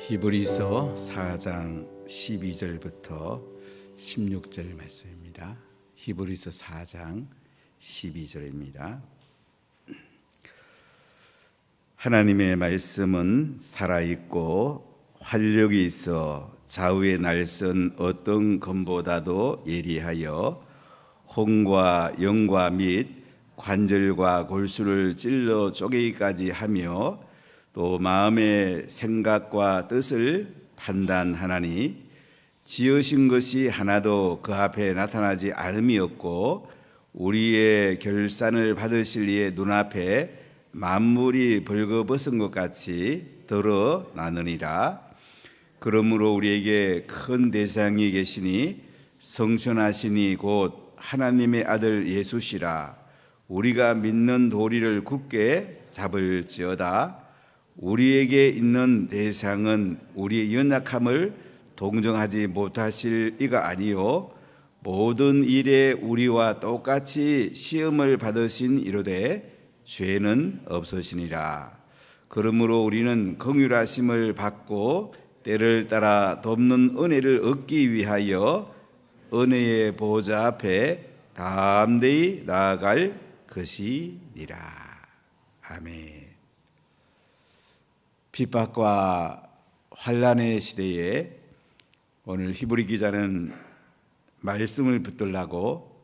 히브리서 4장 12절부터 16절 말씀입니다. 히브리서 4장 12절입니다. 하나님의 말씀은 살아있고 활력이 있어 좌우에 날선 어떤 검보다도 예리하여 혼과 영과 및 관절과 골수를 찔러 쪼개기까지 하며 또 마음의 생각과 뜻을 판단하나니 지으신 것이 하나도 그 앞에 나타나지 않음이 없고 우리의 결산을 받으실 이의 눈앞에 만물이 벌거벗은 것 같이 드러나느니라. 그러므로 우리에게 큰 대상이 계시니 성천하시니 곧 하나님의 아들 예수시라. 우리가 믿는 도리를 굳게 잡을지어다. 우리에게 있는 대상은 우리의 연약함을 동정하지 못하실 이가 아니요 모든 일에 우리와 똑같이 시험을 받으신 이로되 죄는 없으시니라. 그러므로 우리는 긍휼하심을 받고 때를 따라 돕는 은혜를 얻기 위하여 은혜의 보좌 앞에 담대히 나아갈 것이니라. 아멘. 핍박과 환난의 시대에 오늘 히브리 기자는 말씀을 붙들라고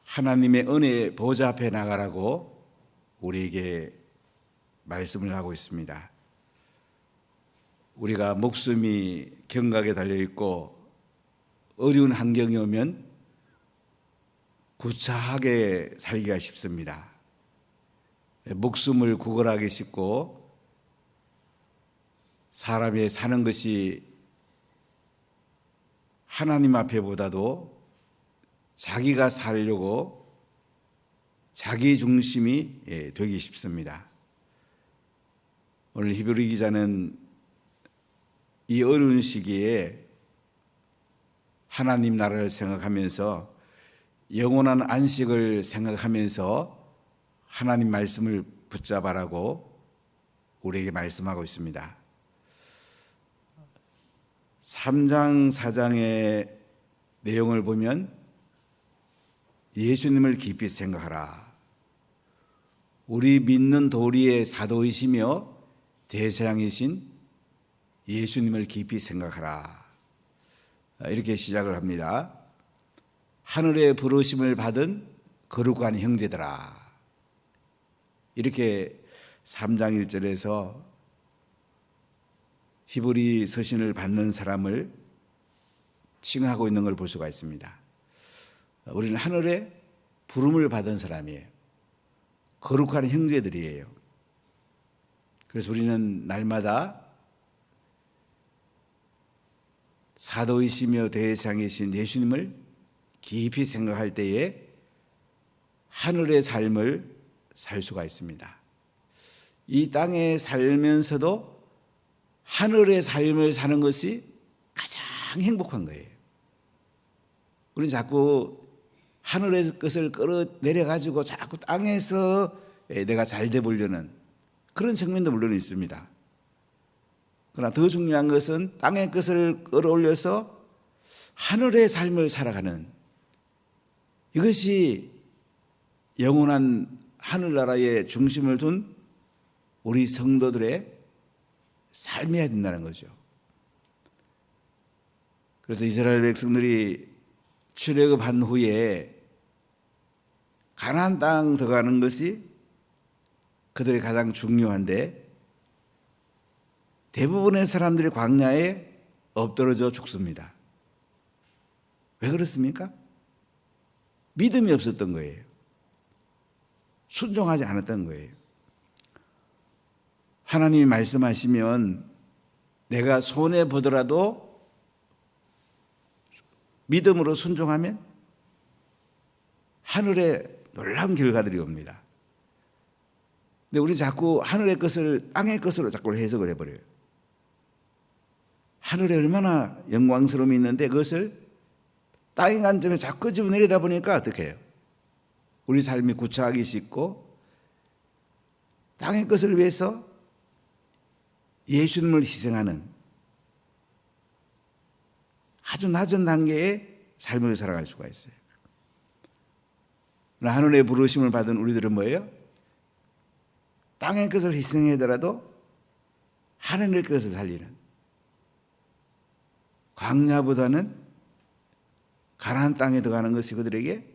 하나님의 은혜 보좌 앞에 나가라고 우리에게 말씀을 하고 있습니다. 우리가 목숨이 경각에 달려있고 어려운 환경이 오면 구차하게 살기가 쉽습니다. 목숨을 구걸하기 쉽고 사람이 사는 것이 하나님 앞에보다도 자기가 살려고 자기 중심이 되기 쉽습니다. 오늘 히브리 기자는 이 어려운 시기에 하나님 나라를 생각하면서 영원한 안식을 생각하면서 하나님 말씀을 붙잡아라고 우리에게 말씀하고 있습니다. 3장 4장의 내용을 보면 예수님을 깊이 생각하라. 우리 믿는 도리의 사도이시며 대장이신 예수님을 깊이 생각하라. 이렇게 시작을 합니다. 하늘의 부르심을 받은 거룩한 형제들아. 이렇게 3장 1절에서 히브리 서신을 받는 사람을 칭하고 있는 걸 볼 수가 있습니다. 우리는 하늘의 부름을 받은 사람이에요. 거룩한 형제들이에요. 그래서 우리는 날마다 사도이시며 대장이신 예수님을 깊이 생각할 때에 하늘의 삶을 살 수가 있습니다. 이 땅에 살면서도 하늘의 삶을 사는 것이 가장 행복한 거예요. 우리는 자꾸 하늘의 것을 끌어내려가지고 자꾸 땅에서 내가 잘 돼 보려는 그런 측면도 물론 있습니다. 그러나 더 중요한 것은 땅의 것을 끌어올려서 하늘의 삶을 살아가는 이것이 영원한 하늘나라의 중심을 둔 우리 성도들의 삶이어야 된다는 거죠. 그래서 이스라엘 백성들이 출애굽한 후에 가나안 땅 들어가는 것이 그들이 가장 중요한데 대부분의 사람들이 광야에 엎드러져 죽습니다. 왜 그렇습니까? 믿음이 없었던 거예요. 순종하지 않았던 거예요. 하나님이 말씀하시면 내가 손해보더라도 믿음으로 순종하면 하늘에 놀라운 결과들이 옵니다. 근데 우리 자꾸 하늘의 것을 땅의 것으로 자꾸 해석을 해버려요. 하늘에 얼마나 영광스러움이 있는데 그것을 땅의 관점에 자꾸 집어내리다 보니까 어떻게 해요? 우리 삶이 구차하기 쉽고 땅의 것을 위해서 예수님을 희생하는 아주 낮은 단계의 삶을 살아갈 수가 있어요. 하늘의 부르심을 받은 우리들은 뭐예요? 땅의 것을 희생하더라도 하늘의 것을 살리는, 광야보다는 가나안 땅에 들어가는 것이 그들에게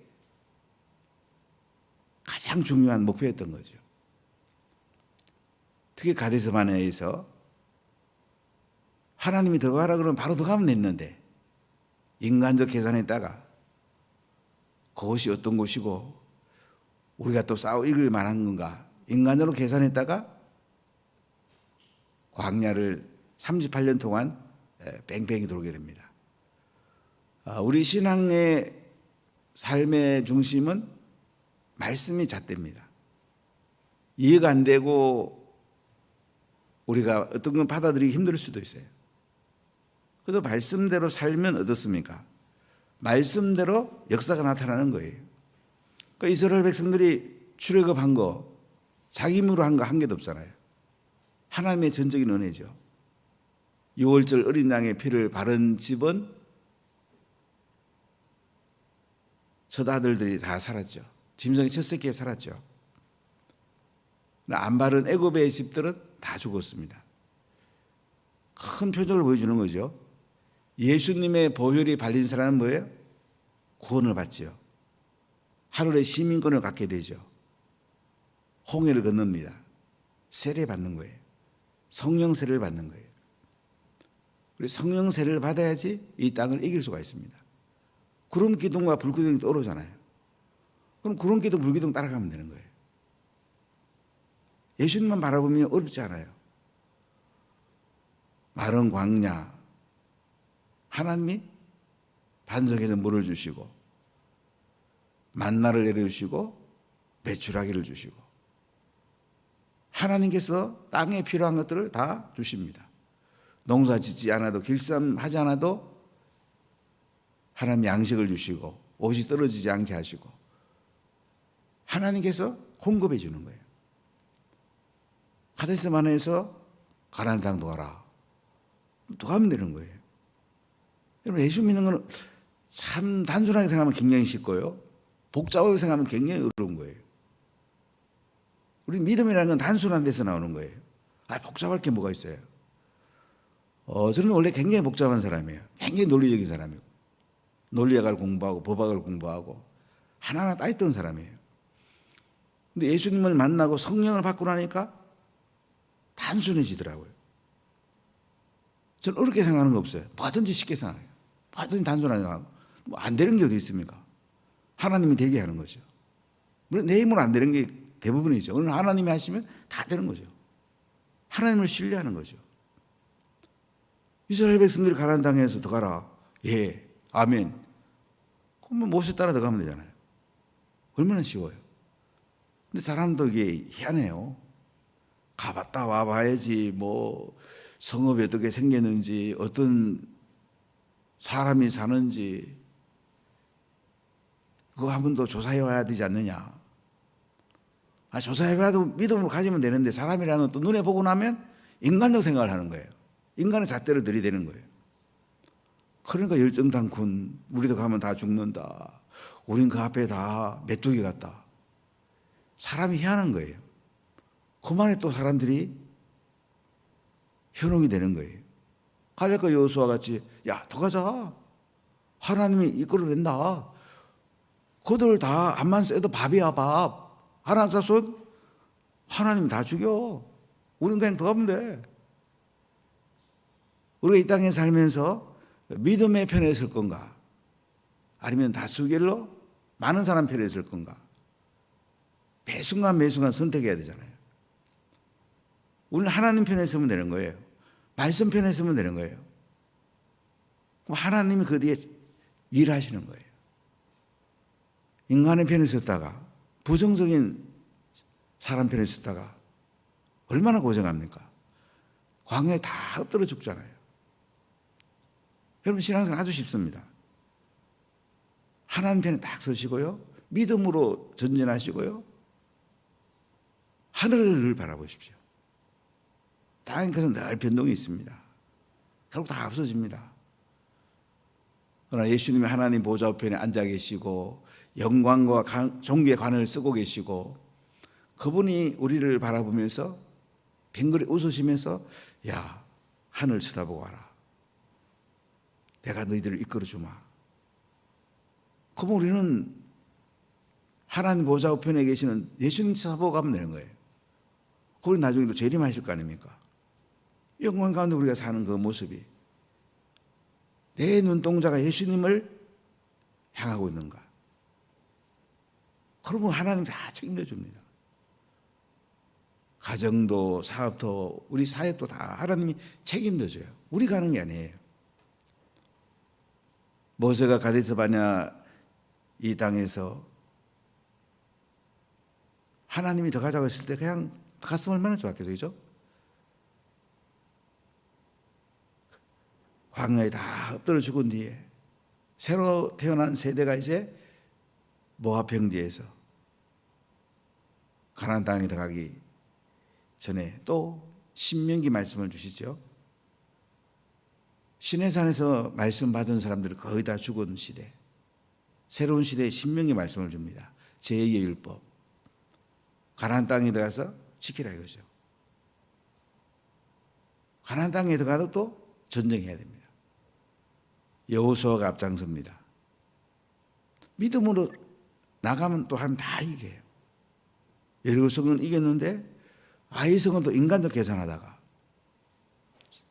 가장 중요한 목표였던 거죠. 특히 가데스 바네아에서 하나님이 더 가라 그러면 바로 더 가면 됐는데 인간적 계산에다가 그것이 어떤 곳이고 우리가 또 싸워 이길 만한 건가 인간적으로 계산했다가 광야를 38년 동안 뺑뺑이 돌게 됩니다. 우리 신앙의 삶의 중심은 말씀이 잣대입니다. 이해가 안 되고 우리가 어떤 건 받아들이기 힘들 수도 있어요. 그래도 말씀대로 살면 어떻습니까? 말씀대로 역사가 나타나는 거예요. 그러니까 이스라엘 백성들이 출애굽한 거 자기 힘으로 한 거 한 개도 없잖아요. 하나님의 전적인 은혜죠. 6월절 어린 양의 피를 바른 집은 첫 아들들이 다 살았죠. 짐승의 첫 새끼에 살았죠. 안 바른 애굽의 집들은 다 죽었습니다. 큰 표적을 보여주는 거죠. 예수님의 보혈이 발린 사람은 뭐예요? 구원을 받지요. 하늘의 시민권을 갖게 되죠. 홍해를 건넙니다. 세례 받는 거예요. 성령 세례를 받는 거예요. 우리 성령 세례를 받아야지 이 땅을 이길 수가 있습니다. 구름 기둥과 불 기둥이 떠오르잖아요. 그럼 구름 기둥, 불 기둥 따라가면 되는 거예요. 예수님만 바라보면 어렵지 않아요. 마른 광야, 하나님이 반석에서 물을 주시고 만나를 내려주시고 배출하기를 주시고 하나님께서 땅에 필요한 것들을 다 주십니다. 농사 짓지 않아도 길쌈하지 않아도 하나님 양식을 주시고 옷이 떨어지지 않게 하시고 하나님께서 공급해 주는 거예요. 가데스 바네아에서 가나안 땅도 가라. 또 가면 되는 거예요. 여러분 예수 믿는 거는 참 단순하게 생각하면 굉장히 쉽고요. 복잡하게 생각하면 굉장히 어려운 거예요. 우리 믿음이라는 건 단순한 데서 나오는 거예요. 복잡할 게 뭐가 있어요? 저는 원래 굉장히 복잡한 사람이에요. 굉장히 논리적인 사람이고 논리학을 공부하고 법학을 공부하고 하나하나 따있던 사람이에요. 근데 예수님을 만나고 성령을 받고 나니까 단순해지더라고요. 저는 어렵게 생각하는 거 없어요. 뭐든지 쉽게 생각해요. 뭐든지 단순하게 생각하고 뭐 안 되는 게 어디 있습니까? 하나님이 되게 하는 거죠. 물론 내 힘으로 안 되는 게 대부분이죠. 오늘 하나님이 하시면 다 되는 거죠. 하나님을 신뢰하는 거죠. 이스라엘 백성들이 가나안 땅에서 더 가라. 예, 아멘. 그러면 모세 따라 더 가면 되잖아요. 얼마나 쉬워요. 근데 사람도 이게 희한해요. 가봤다 와봐야지 뭐 성읍이 어떻게 생겼는지 어떤 사람이 사는지 그거 한 번 더 조사해 와야 되지 않느냐. 조사해 봐도 믿음으로 가지면 되는데 사람이라는 건 또 눈에 보고 나면 인간적 생각을 하는 거예요. 인간의 잣대를 들이대는 거예요. 그러니까 열정당군 우리도 가면 다 죽는다. 우린 그 앞에 다 메뚜기 같다. 사람이 희한한 거예요. 그만에 또 사람들이 현혹이 되는 거예요. 갈렙과 여호수아 같이 야, 더 가자. 하나님이 이끌어낸다. 그들 다 암만 쎄도 밥이야 밥. 하나님 자손 하나님 다 죽여. 우린 그냥 더 가면 돼. 우리가 이 땅에 살면서 믿음의 편에 설 건가? 아니면 다수결로 많은 사람 편에 설 건가? 매순간 매순간 선택해야 되잖아요. 우리는 하나님 편에 서면 되는 거예요. 말씀 편에 서면 되는 거예요. 그럼 하나님이 그 뒤에 일하시는 거예요. 인간의 편에 섰다가 부정적인 사람 편에 섰다가 얼마나 고생합니까? 광야에 다 엎드려 죽잖아요. 여러분 신앙생활 아주 쉽습니다. 하나님 편에 딱 서시고요. 믿음으로 전진하시고요. 하늘을 늘 바라보십시오. 땅에서 늘 변동이 있습니다. 결국 다 없어집니다. 그러나 예수님이 하나님 보좌 우편에 앉아 계시고 영광과 존귀의 관을 쓰고 계시고 그분이 우리를 바라보면서 빙그레 웃으시면서 야, 하늘 쳐다보고 와라. 내가 너희들을 이끌어 주마. 그럼 우리는 하나님 보좌 우편에 계시는 예수님 쳐다보고 가면 되는 거예요. 그걸 나중에 또 재림하실 거 아닙니까? 영광 가운데 우리가 사는 그 모습이 내 눈동자가 예수님을 향하고 있는가? 그러면 하나님 다 책임져 줍니다. 가정도 사업도 우리 사역도 다 하나님이 책임져 줘요. 우리가 하는 게 아니에요. 모세가 가데스 바냐 이 땅에서 하나님이 더 가자고 했을 때 그냥 갔으면 얼마나 좋았겠어요. 그죠? 광야에 다 엎드려 죽은 뒤에 새로 태어난 세대가 이제 모압 평지에서 가나안 땅에 들어가기 전에 또 신명기 말씀을 주시죠. 시내산에서 말씀 받은 사람들이 거의 다 죽은 시대, 새로운 시대에 신명기 말씀을 줍니다. 제2의 율법, 가나안 땅에 들어가서 지키라 이거죠. 가나안 땅에 들어가도 또 전쟁해야 됩니다. 여호수아가 앞장섭니다. 믿음으로 나가면 또 하면 다 이겨요. 여리고성은 이겼는데 아이성은 또 인간적 계산하다가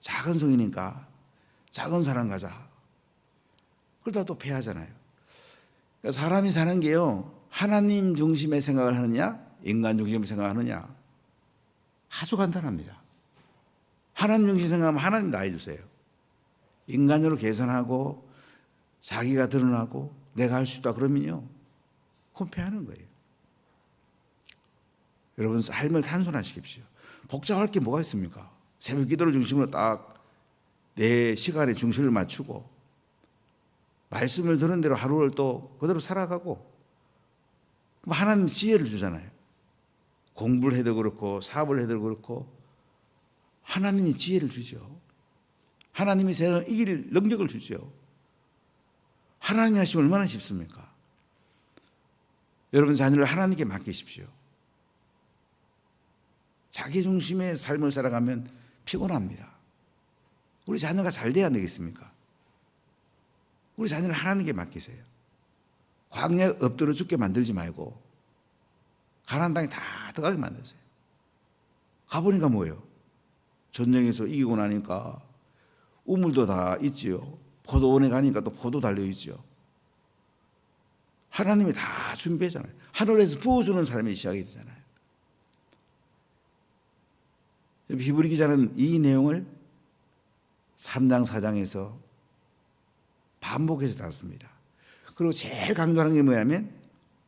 작은 성이니까 작은 사람 가자. 그러다 또 패하잖아요. 그러니까 사람이 사는 게요, 하나님 중심의 생각을 하느냐 인간 중심의 생각을 하느냐 아주 간단합니다. 하나님 중심의 생각하면 하나님 다 해주세요. 인간으로 계산하고 자기가 드러나고 내가 할 수 있다 그러면요 그건 패하는 거예요. 여러분 삶을 단순화시킵시오. 복잡할 게 뭐가 있습니까? 새벽 기도를 중심으로 딱 내 시간에 중심을 맞추고 말씀을 들은 대로 하루를 또 그대로 살아가고 그럼 하나님 지혜를 주잖아요. 공부를 해도 그렇고 사업을 해도 그렇고 하나님이 지혜를 주죠. 하나님이 세상을 이길 능력을 주죠. 하나님이 하시면 얼마나 쉽습니까? 여러분 자녀를 하나님께 맡기십시오. 자기 중심의 삶을 살아가면 피곤합니다. 우리 자녀가 잘 돼야 되겠습니까? 우리 자녀를 하나님께 맡기세요. 광야에 엎드려 죽게 만들지 말고 가나안 땅에 다 들어가게 만드세요. 가보니까 뭐예요? 전쟁에서 이기고 나니까 우물도 다 있지요. 포도원에 가니까 또 포도 달려있죠. 하나님이 다 준비했잖아요. 하늘에서 부어주는 삶이 시작이 되잖아요. 히브리 기자는 이 내용을 3장 4장에서 반복해서 다뤘습니다. 그리고 제일 강조하는 게 뭐냐면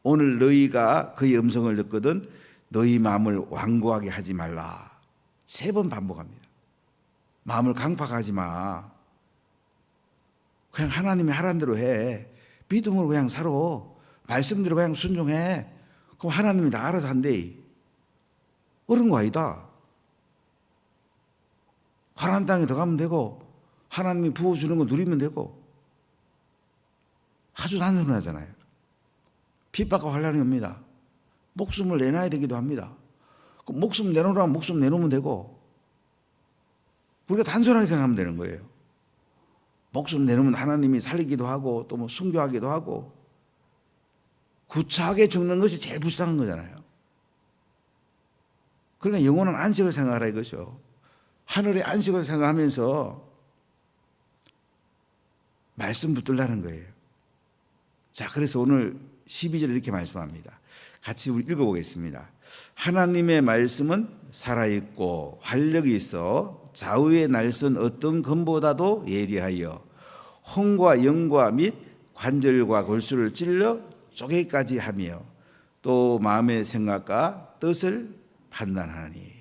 오늘 너희가 그의 음성을 듣거든 너희 마음을 완고하게 하지 말라. 3번 반복합니다. 마음을 강팍하지 마. 그냥 하나님이 하라는 대로 해. 믿음으로 그냥 살아. 말씀대로 그냥 순종해. 그럼 하나님이 다 알아서 한대. 어려운 거 아니다. 가나안 땅에 들어가면 되고 하나님이 부어주는 거 누리면 되고 아주 단순하잖아요. 핍박과 환난이 옵니다. 목숨을 내놔야 되기도 합니다. 목숨 내놓으라면 목숨 내놓으면 되고 우리가 단순하게 생각하면 되는 거예요. 목숨 내놓으면 하나님이 살리기도 하고 또 뭐 순교하기도 하고 구차하게 죽는 것이 제일 불쌍한 거잖아요. 그러니까 영원한 안식을 생각하라 이거죠. 하늘의 안식을 생각하면서 말씀 붙들라는 거예요. 자, 그래서 오늘 12절에 이렇게 말씀합니다. 같이 우리 읽어보겠습니다. 하나님의 말씀은 살아있고 활력이 있어 좌우의 날선 어떤 검보다도 예리하여 혼과 영과 및 관절과 골수를 찔러 쪼개기까지 하며 또 마음의 생각과 뜻을 판단하니.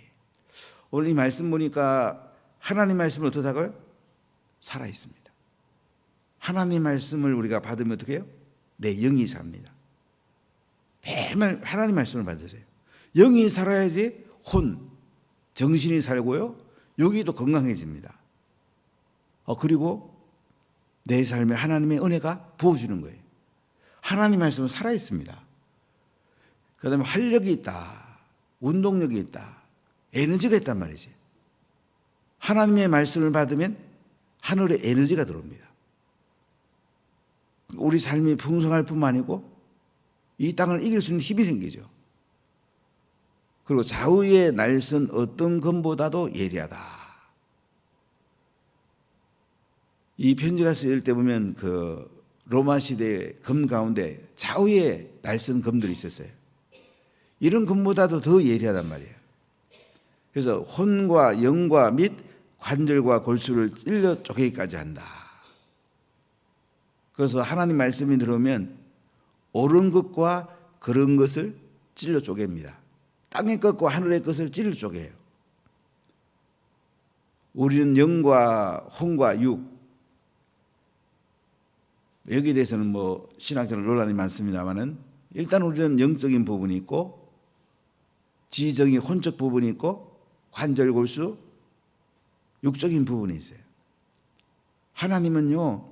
오늘 이 말씀 보니까 하나님 말씀을 어떻게 하고요? 살아있습니다. 하나님 말씀을 우리가 받으면 어떻게 해요? 내 영이 삽니다. 매일매일 하나님 말씀을 받으세요. 영이 살아야지 정신이 살고요. 여기도 건강해집니다. 그리고 내 삶에 하나님의 은혜가 부어주는 거예요. 하나님 말씀은 살아있습니다. 그 다음에 활력이 있다, 운동력이 있다, 에너지가 있단 말이지. 하나님의 말씀을 받으면 하늘에 에너지가 들어옵니다. 우리 삶이 풍성할 뿐만 아니고 이 땅을 이길 수 있는 힘이 생기죠. 그리고 좌우의 날선 어떤 검보다도 예리하다. 이 편지가 쓰일 때 보면 그 로마 시대의 검 가운데 좌우의 날선 검들이 있었어요. 이런 검보다도 더 예리하단 말이에요. 그래서 혼과 영과 및 관절과 골수를 찔러 쪼개기까지 한다. 그래서 하나님 말씀이 들어오면 옳은 것과 그런 것을 찔러 쪼갭니다. 땅의 것과 하늘의 것을 찔러 쪼개요. 우리는 영과 혼과 육, 여기에 대해서는 뭐 신학적으로 논란이 많습니다만은 일단 우리는 영적인 부분이 있고 지적인 혼적 부분이 있고 관절 골수 육적인 부분이 있어요. 하나님은요,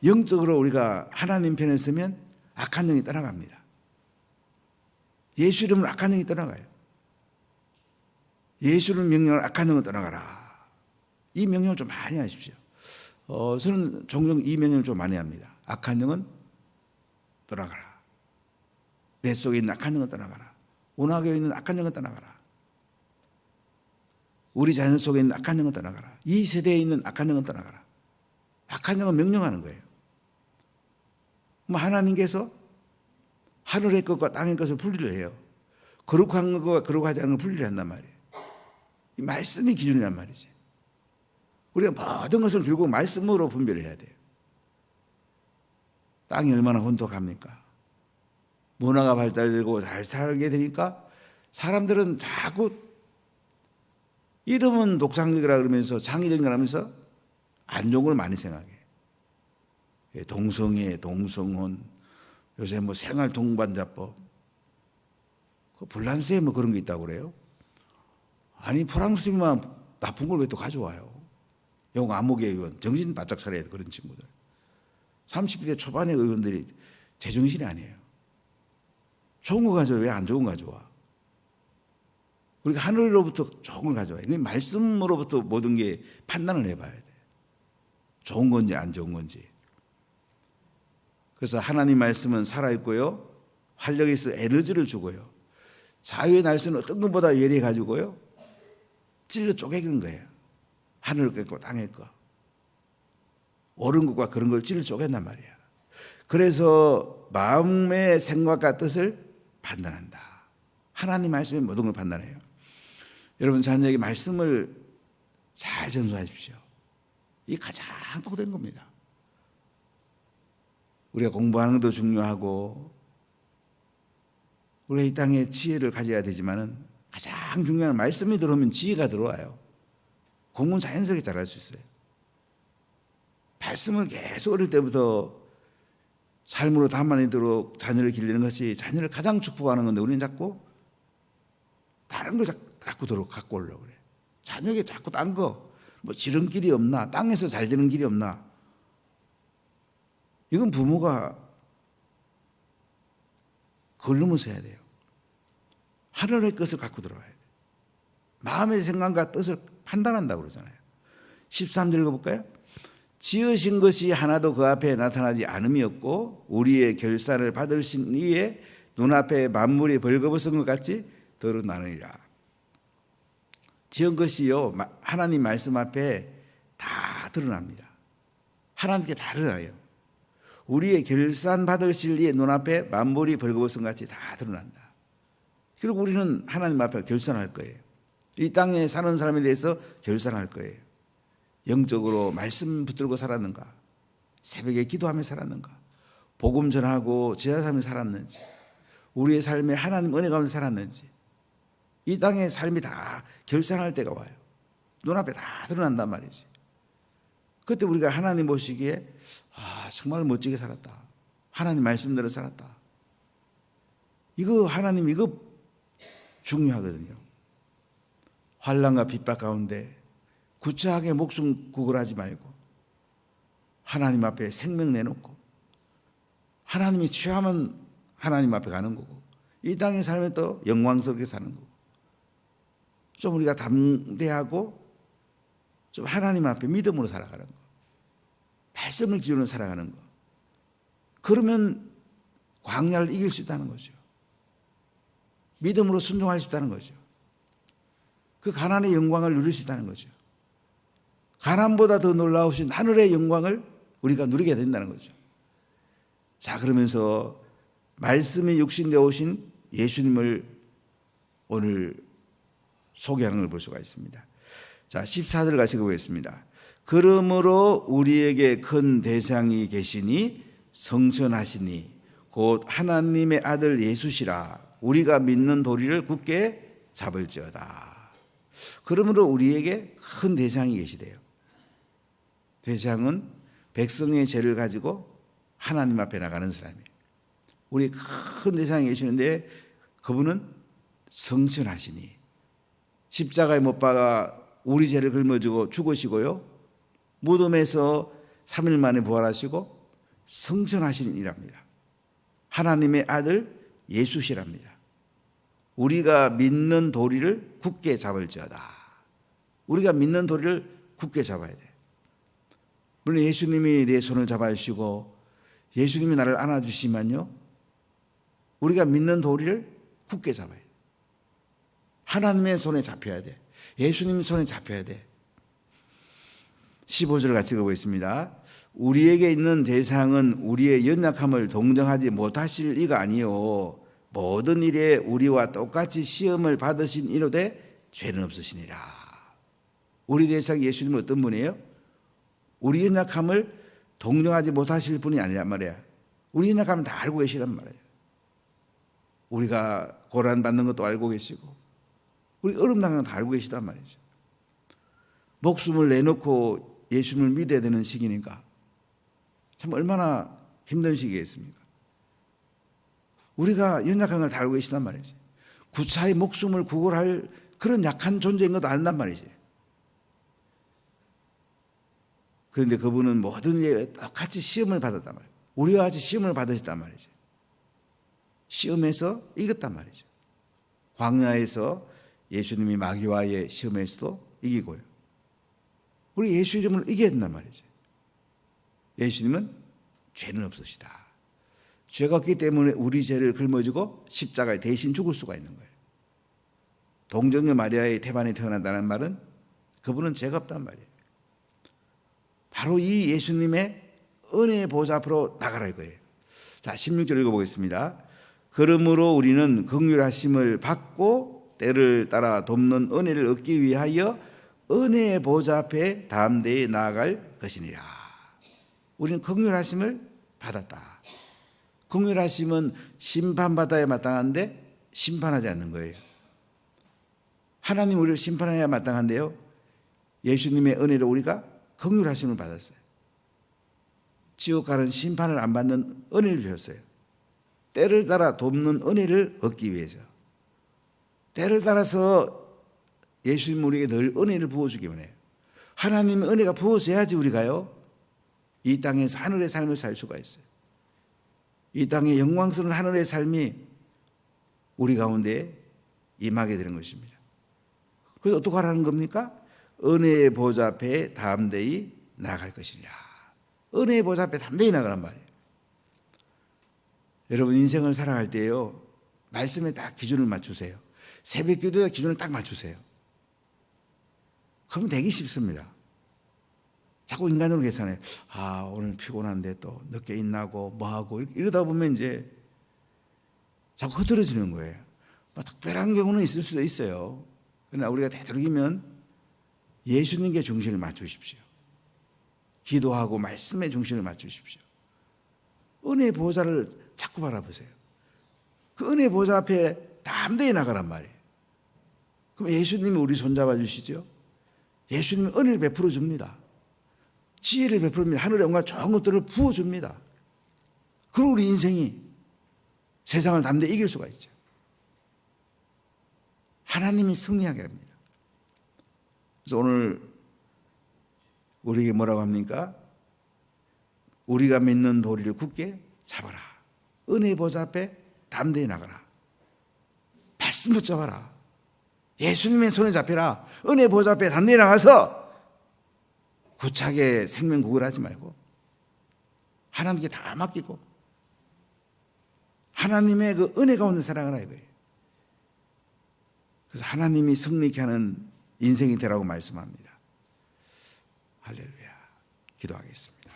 영적으로 우리가 하나님 편에 서면 악한 영이 떠나갑니다. 예수 이름으로 악한 영이 떠나가요. 예수를 명령을 악한 영을 떠나가라. 이 명령을 좀 많이 하십시오. 저는 종종 이 명령을 좀 많이 합니다. 악한 영은 떠나가라. 내 속에 있는 악한 영은 떠나가라. 운하교에 있는 악한 영은 떠나가라. 우리 자녀 속에 있는 악한 영은 떠나가라. 이 세대에 있는 악한 영은 떠나가라. 악한 영은 명령하는 거예요. 하나님께서 하늘의 것과 땅의 것을 분리를 해요. 거룩한 것과 거룩하지 않은 걸 분리를 한단 말이에요. 이 말씀이 기준이란 말이지. 우리가 모든 것을 결국 말씀으로 분별해야 돼요. 땅이 얼마나 혼탁합니까? 문화가 발달되고 잘 살게 되니까 사람들은 자꾸 이름은 독창적이라 그러면서 창의적이라 하면서 안 좋은 걸 많이 생각해. 동성애, 동성혼, 요새 뭐 생활 동반자법, 그 불란스에 뭐 그런 게 있다고 그래요. 아니 프랑스만 나쁜 걸 왜 또 가져와요? 영국 암흑의 의원, 정신 바짝 차려야 돼. 그런 친구들 30대 초반의 의원들이 제정신이 아니에요. 좋은 거 가져와. 왜 안 좋은 거 가져와? 우리가 하늘로부터 좋은 걸 가져와요. 말씀으로부터 모든 게 판단을 해봐야 돼. 좋은 건지 안 좋은 건지. 그래서 하나님 말씀은 살아있고요, 활력이 있어 에너지를 주고요, 자유의 날씨는 어떤 것보다 예리해 가지고요 찔러 쪼개기는 거예요. 하늘을 깼고 땅에 거 옳은 것과 그런 걸 찔러 쪼갠단 말이야. 그래서 마음의 생각과 뜻을 판단한다. 하나님 말씀이 모든 걸 판단해요. 여러분 자녀에게 말씀을 잘 전수하십시오. 이게 가장 복된 겁니다. 우리가 공부하는 것도 중요하고 우리가 이 땅에 지혜를 가져야 되지만은 가장 중요한 말씀이 들어오면 지혜가 들어와요. 공부는 자연스럽게 잘할 수 있어요. 말씀을 계속 어릴 때부터 삶으로 담아내도록 자녀를 기르는 것이 자녀를 가장 축복하는 건데 우리는 자꾸 다른 걸 자꾸 갖고 오려고 그래. 자녀에게 자꾸 딴 거, 뭐 지름길이 없나, 땅에서 잘 되는 길이 없나. 이건 부모가 그걸 넘어서 해야 돼요. 하늘의 것을 갖고 들어와야 돼요. 마음의 생각과 뜻을 판단한다고 그러잖아요. 13절 읽어볼까요? 지으신 것이 하나도 그 앞에 나타나지 않음이 없고 우리의 결산을 받으신 이에 눈앞에 만물이 벌거벗은 것 같이 드러나느니라. 지은 것이요 하나님 말씀 앞에 다 드러납니다. 하나님께 다 드러나요. 우리의 결산 받으실 이의 눈앞에 만물이 벌거벗은 것 같이 다 드러난다. 그리고 우리는 하나님 앞에 결산할 거예요. 이 땅에 사는 사람에 대해서 결산할 거예요. 영적으로 말씀 붙들고 살았는가? 새벽에 기도하며 살았는가? 복음 전하고 제자 삶을 살았는지, 우리의 삶에 하나님 은혜 가운데 살았는지, 이 땅의 삶이 다 결산할 때가 와요. 눈앞에 다 드러난단 말이지. 그때 우리가 하나님 보시기에 정말 멋지게 살았다. 하나님 말씀대로 살았다. 이거 하나님 이거 중요하거든요. 환난과 핍박 가운데 구차하게 목숨 구걸하지 말고 하나님 앞에 생명 내놓고 하나님이 취하면 하나님 앞에 가는 거고 이 땅에 살면 또 영광스럽게 사는 거고 좀 우리가 담대하고 좀 하나님 앞에 믿음으로 살아가는 거 말씀을 기준으로 살아가는 거 그러면 광야를 이길 수 있다는 거죠. 믿음으로 순종할 수 있다는 거죠. 그 가나안의 영광을 누릴 수 있다는 거죠. 가나안보다 더 놀라우신 하늘의 영광을 우리가 누리게 된다는 거죠. 자, 그러면서 말씀이 육신되어 오신 예수님을 오늘 소개하는 걸 볼 수가 있습니다. 자, 14절 같이 보겠습니다. 그러므로 우리에게 큰 대상이 계시니 성천하시니 곧 하나님의 아들 예수시라 우리가 믿는 도리를 굳게 잡을지어다. 그러므로 우리에게 큰 대상이 계시대요. 대상은 백성의 죄를 가지고 하나님 앞에 나가는 사람이에요. 우리 큰 대상이 계시는데 그분은 성천하시니 십자가에 못 박아 우리 죄를 짊어지고 죽으시고요. 무덤에서 3일 만에 부활하시고 성천하신 이랍니다. 하나님의 아들 예수시랍니다. 우리가 믿는 도리를 굳게 잡을지어다. 우리가 믿는 도리를 굳게 잡아야 돼. 물론 예수님이 내 손을 잡아주시고 예수님이 나를 안아주시면요. 우리가 믿는 도리를 굳게 잡아야 돼. 하나님의 손에 잡혀야 돼. 예수님 손에 잡혀야 돼. 15절 같이 읽어보겠습니다. 우리에게 있는 대상은 우리의 연약함을 동정하지 못하실 이가 아니요 모든 일에 우리와 똑같이 시험을 받으신 이로되 죄는 없으시니라. 우리 대상 예수님은 어떤 분이에요? 우리 연약함을 동정하지 못하실 분이 아니란 말이야. 우리 연약함을 다 알고 계시란 말이에요. 우리가 고난받는 것도 알고 계시고 우리 어려움 당하는 거 다 알고 계시단 말이죠. 목숨을 내놓고 예수님을 믿어야 되는 시기니까 참 얼마나 힘든 시기겠습니까? 우리가 연약한 걸 다 알고 계시단 말이지. 구차히 목숨을 구걸할 그런 약한 존재인 것도 안단 말이지. 그런데 그분은 모든 일에 똑같이 시험을 받았단 말이에요. 우리와 같이 시험을 받으셨단 말이죠. 시험에서 이겼단 말이죠. 광야에서 예수님이 마귀와의 시험에서도 이기고요. 우리 예수 이름으로 이겨야 된단 말이죠. 예수님은 죄는 없으시다. 죄가 없기 때문에 우리 죄를 짊어지고 십자가에 대신 죽을 수가 있는 거예요. 동정녀 마리아의 태반에 태어난다는 말은 그분은 죄가 없단 말이에요. 바로 이 예수님의 은혜의 보좌 앞으로 나가라 이거예요. 자, 16절 읽어보겠습니다. 그러므로 우리는 긍휼하심을 받고 때를 따라 돕는 은혜를 얻기 위하여 은혜의 보좌 앞에 담대히 나아갈 것이니라. 우리는 긍휼하심을 받았다. 긍휼하심은 심판받아야 마땅한데 심판하지 않는 거예요. 하나님 우리를 심판해야 마땅한데요. 예수님의 은혜로 우리가 긍휼하심을 받았어요. 지옥 가는 심판을 안 받는 은혜를 주셨어요. 때를 따라 돕는 은혜를 얻기 위해서. 때를 따라서 예수님 우리에게 늘 은혜를 부어주기 원해요. 하나님의 은혜가 부어져야지 우리가요 이 땅에서 하늘의 삶을 살 수가 있어요. 이 땅의 영광스러운 하늘의 삶이 우리 가운데 임하게 되는 것입니다. 그래서 어떻게 하라는 겁니까? 은혜의 보좌 앞에 담대히 나아갈 것이니라. 은혜의 보좌 앞에 담대히 나가란 말이에요. 여러분 인생을 살아갈 때요 말씀에 딱 기준을 맞추세요. 새벽 기도에 기준을 딱 맞추세요. 그러면 되기 쉽습니다. 자꾸 인간으로 계산해. 아, 오늘 피곤한데 또 늦게 일어나고 뭐하고 이러다 보면 이제 자꾸 흐트러지는 거예요. 뭐 특별한 경우는 있을 수도 있어요. 그러나 우리가 되도록이면 예수님께 중심을 맞추십시오. 기도하고 말씀에 중심을 맞추십시오. 은혜의 보좌를 자꾸 바라보세요. 그 은혜의 보좌 앞에 담대히 나가란 말이에요. 그럼 예수님이 우리 손잡아 주시죠. 예수님이 은혜를 베풀어 줍니다. 지혜를 베풀어줍니다. 하늘의 온갖 좋은 것들을 부어줍니다. 그럼 우리 인생이 세상을 담대히 이길 수가 있죠. 하나님이 승리하게 합니다. 그래서 오늘 우리에게 뭐라고 합니까? 우리가 믿는 도리를 굳게 잡아라. 은혜 보좌 앞에 담대히 나가라. 말씀 붙잡아라. 예수님의 손에 잡혀라. 은혜 보좌 앞에 담대히 나가서 구차하게 생명 구걸하지 말고 하나님께 다 맡기고 하나님의 그 은혜 가운데 살아가라 이거예요. 그래서 하나님이 승리케 하는 인생이 되라고 말씀합니다. 할렐루야. 기도하겠습니다.